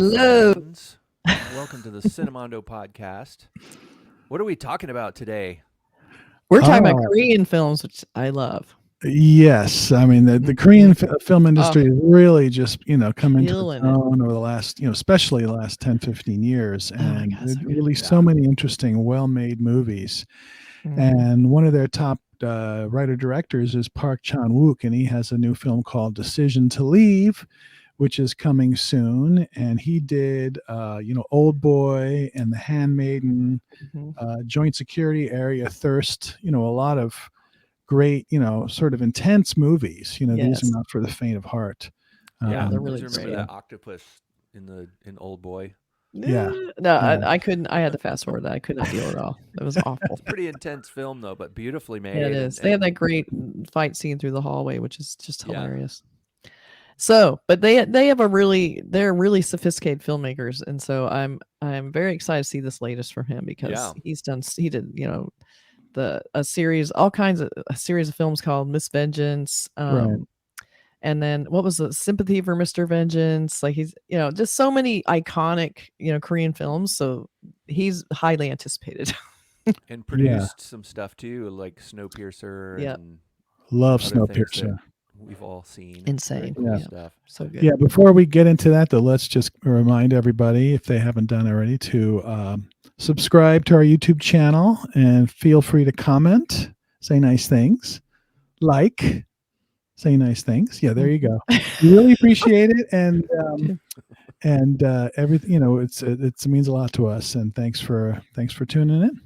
Hello. friends. Welcome to the Cinemondo podcast. What are we talking about today? We're talking about Korean films, which I love. Yes, I mean the Korean film industry has really just come into its Killing it. own over the last especially the last 10, 15 years, Oh my and God, they've so good. released Yeah. so many interesting, well-made movies. Mhm. And one of their top writer-directors is Park Chan-Wook, and he has a new film called Decision to Leave, which is coming soon. And he did Old Boy and The Handmaiden, Mhm. Joint Security Area, Thirst, a lot of great, sort of intense movies. These Yes. are not for the faint of heart. Yeah, they're don't really you remember great. that octopus in Old Boy? Yeah. No, Yeah. I couldn't. I had to fast forward that. I could not deal at all. It was awful. Pretty intense film though, but beautifully made. Yeah, it is. They have that great fight scene through the hallway, which is just Yeah. hilarious. So, but they're really sophisticated filmmakers, and so I'm very excited to see this latest from him because Yeah. he did a series of films called Miss Vengeance, Right. and then what was the Sympathy for Mr. Vengeance? Like he's just so many iconic Korean films, so he's highly anticipated. And produced some stuff too, like Snowpiercer Yep. and Love other things Snowpiercer. that we've all seen. Insane. Very cool Yeah. stuff. So good. Yeah, before we get into that, though, let's just remind everybody, if they haven't done already, to subscribe to our YouTube channel and feel free to comment, say nice things, say nice things. Yeah, there you go. We really appreciate it, and everything. It means a lot to us. And thanks for tuning in.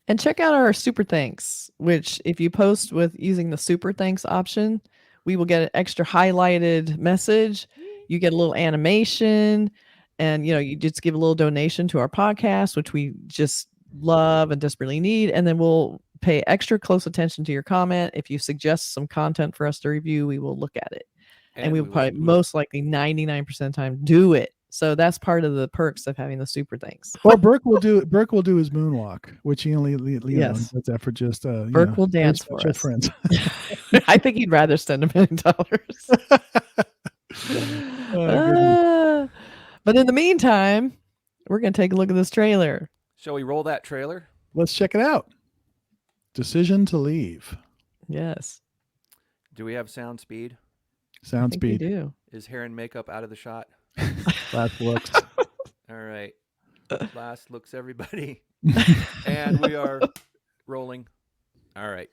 And check out our super thanks, which if you post with using the super thanks option, we will get an extra highlighted message. You get a little animation, and you just give a little donation to our podcast, which we just love and desperately need. And then we'll pay extra close attention to your comment. If you suggest some content for us to review, we will look at it. And we will probably most likely 99% of the time do it. So that's part of the perks of having the super thanks. Or Burk will do his moonwalk, which he only Yes. does that for just Burk will dance for us. friends. I think he'd rather spend $1 million. But in the meantime, we're going to take a look at this trailer. Shall we roll that trailer? Let's check it out. Decision to Leave. Yes. Do we have sound speed? Sound speed. We do. Is hair and makeup out of the shot? Last looks. All right. Last looks, everybody. And we are rolling. All right.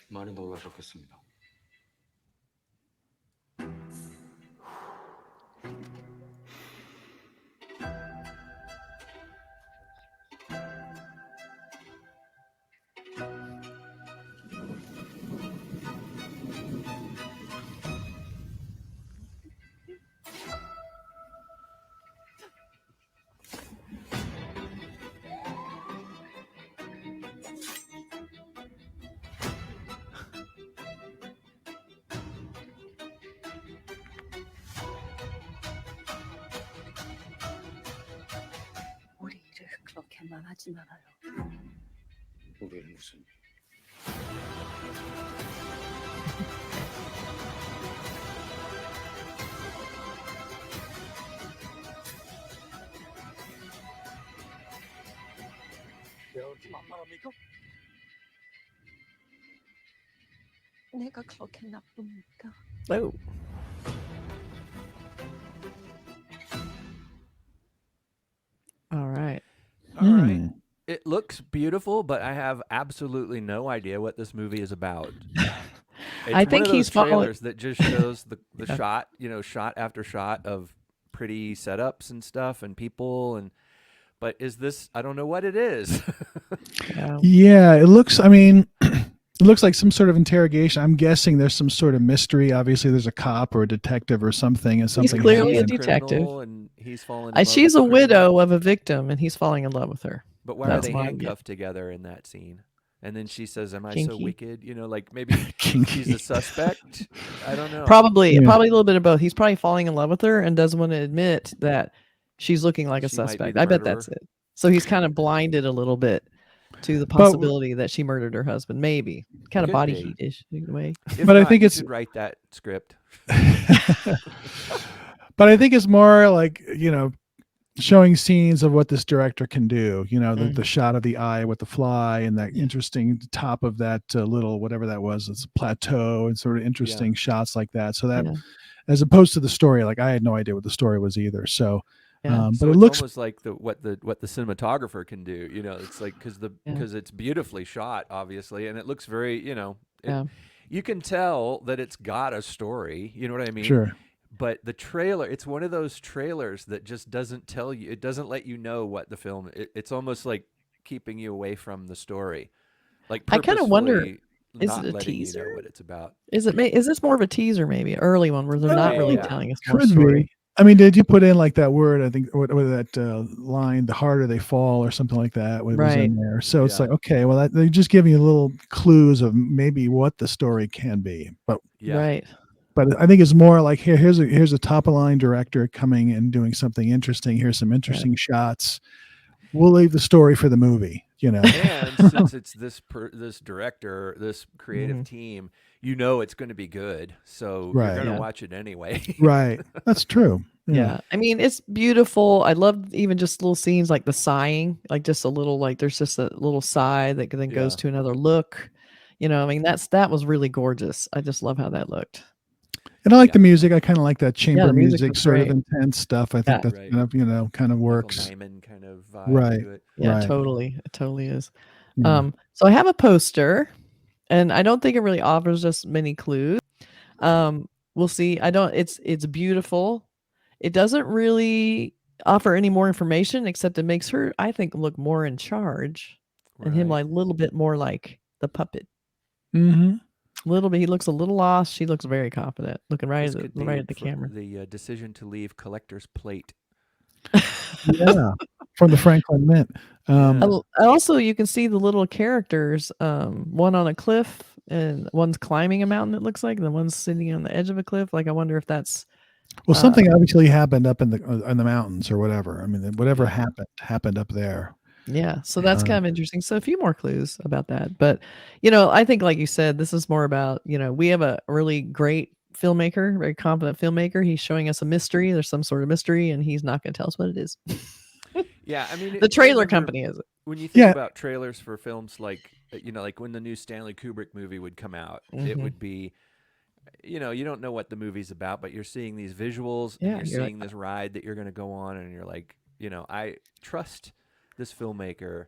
많이 놀라셨겠습니다. 우리 일을 그렇게만 하지 말아요. 우리는 무슨 이렇게 만만합니까? 내가 그렇게 나쁩니까? Oh. All right. All right. It looks beautiful, but I have absolutely no idea what this movie is about. It's I think one of he's those following- trailers that just shows the shot, shot after shot of pretty setups and stuff and people but is this? I don't know what it is. Yeah, it looks. I mean, it looks like some sort of interrogation. I'm guessing there's some sort of mystery. Obviously, there's a cop or a detective or something, and something. He's clearly a happened. detective. And he's falling. In love She's with a the criminal. widow of a victim, and he's falling in love with her. But why That's are they my handcuffed together in that scene? And then she says, "Am I so Kinky. wicked?" Like maybe Kinky. she's a suspect. I don't know. Probably Yeah. a little bit of both. He's probably falling in love with her and doesn't want to admit that she's looking like a She might be suspect. the I bet murderer. that's it. So he's kind of blinded a little bit to the But possibility that she murdered her husband. Maybe kind of Could body be. heat-ish in a way. If But I not, think you it's should write that script. but I think it's more like, showing scenes of what this director can do. The shot of the eye with the fly and that interesting top of that little whatever that was, it's a plateau, and sort of interesting shots like that. So that, Yeah. as opposed to the story, like I had no idea what the story was either. So, Yeah. but So it it's looks almost like what the cinematographer can do. It's like because it's beautifully shot, obviously, and it looks very. Yeah. You can tell that it's got a story. You know what I mean? sure. But the trailer, it's one of those trailers that just doesn't tell you. It doesn't let you know what the film. It's almost like keeping you away from the story, like I kind of wonder, purposefully is it not a letting you know teaser? what it's about. Is this more of a teaser, maybe an early one where they're not really Yeah. telling us more Could story? be. I mean, did you put in like that word? I think what that line, "The harder they fall," or something like that. What was Right. in there? So it's Yeah. like, okay, well, they're just giving you little clues of maybe what the story can be. But Yeah. Right. I think it's more like here's a top of line director coming and doing something interesting. Here's some interesting shots. We'll leave the story for the movie. And since it's this director, this creative Mhm. team, it's going to be good, so you're Right. going to Yeah. watch it anyway. Right. That's true. Yeah. I mean, it's beautiful. I love even just little scenes like the sighing, like just a little, like there's just a little sigh that then goes Yeah. to another look. I mean, that was really gorgeous. I just love how that looked. And I like Yeah. the music. I kind of like that chamber the music music, was sort of great. intense stuff. I think Yeah. that's Right. kind of Michael works. Nyman kind of vibe Right. to it. Yeah, Right. totally. It totally is. Yeah. So I have a poster, and I don't think it really offers us many clues. We'll see. It's beautiful. It doesn't really offer any more information except it makes her, I think, look more in charge and him Right. like a little bit more like the puppet. Mm-hmm. A little bit. He looks a little lost. She looks very confident, looking right This at could the be the camera. the decision to leave collector's plate. Yeah. From the Franklin Mint. Yeah. Also, you can see the little characters. One on a cliff, and one's climbing a mountain. It looks like, and the one's sitting on the edge of a cliff. Like, I wonder if that's Well, something obviously happened up in the mountains or whatever. I mean, whatever Yeah. happened up there. Yeah, so that's kind of interesting. So a few more clues about that. But, I think like you said, this is more about, we have a really great filmmaker, very confident filmmaker. He's showing us a mystery. There's some sort of mystery, and he's not going to tell us what it is. Yeah, I mean, The I trailer remember company is it. when you think Yeah. about trailers for films like like when the new Stanley Kubrick movie would come out, it Mhm. would be you don't know what the movie's about, but you're seeing these visuals Yeah, and you're you're like, seeing this ride that you're going to go on, and you're like, I trust this filmmaker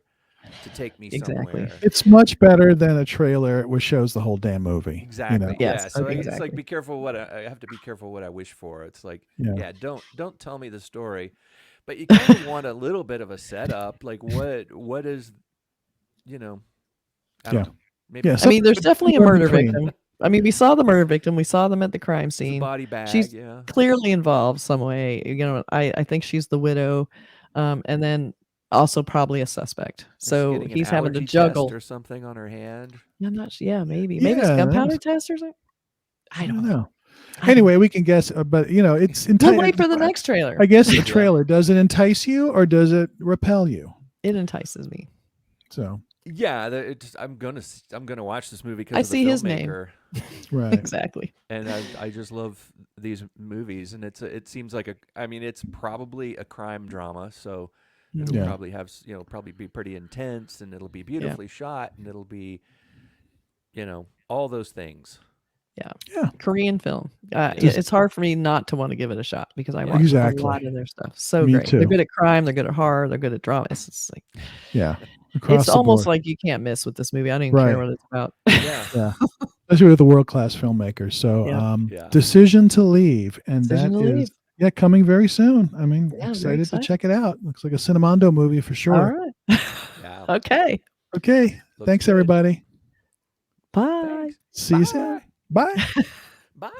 to take me Exactly. somewhere. It's much better than a trailer which shows the whole damn movie. Exactly. Yes, Yeah. So it's exactly. like be careful what I have to be careful what I wish for. It's like Yeah. don't tell me the story, but you kind of want a little bit of a setup. Like what is I don't Yeah. know. Maybe Yeah, I mean, there's something definitely a somewhere in murder between. victim. I mean, we saw the murder victim. We saw them at the crime it's a scene. body bag. She's Yeah. clearly involved some way. I think she's the widow, and then also probably a suspect. Is she So getting an he's having to allergy juggle. test or something on her hand. Yeah, I'm not. Yeah, maybe it's Yeah, gunpowder test or something. I don't know. I don't Anyway, we can guess, but it's We'll wait for the next trailer. I guess the trailer, does it entice you or does it repel you? It entices me. So Yeah, I'm gonna watch this movie because I of the see his name. filmmaker. right. Exactly. And I just love these movies, and it seems like it's probably a crime drama, so it'll Yeah. probably have probably be pretty intense, and it'll be beautifully shot, and it'll be all those things. Yeah. Korean film. Just- It's hard for me not to want to give it a shot because I watch Exactly. a lot of their stuff. So Me great. too. They're good at crime. They're good at horror. They're good at drama. It's just like Yeah. Across it's the almost board. like you can't miss with this movie. I don't even Right. care what it's about. Yeah. Yeah. Especially with the world-class filmmakers. So Yeah. Decision to Leave. And Decision that to is coming very soon. I mean, Yeah, I'm very excited to excited. check it out. Looks like a Cinemondo movie for All sure. right. Yeah. Okay. Okay. Looks Thanks good. everybody. Bye. Thanks. See you soon. Bye. Bye.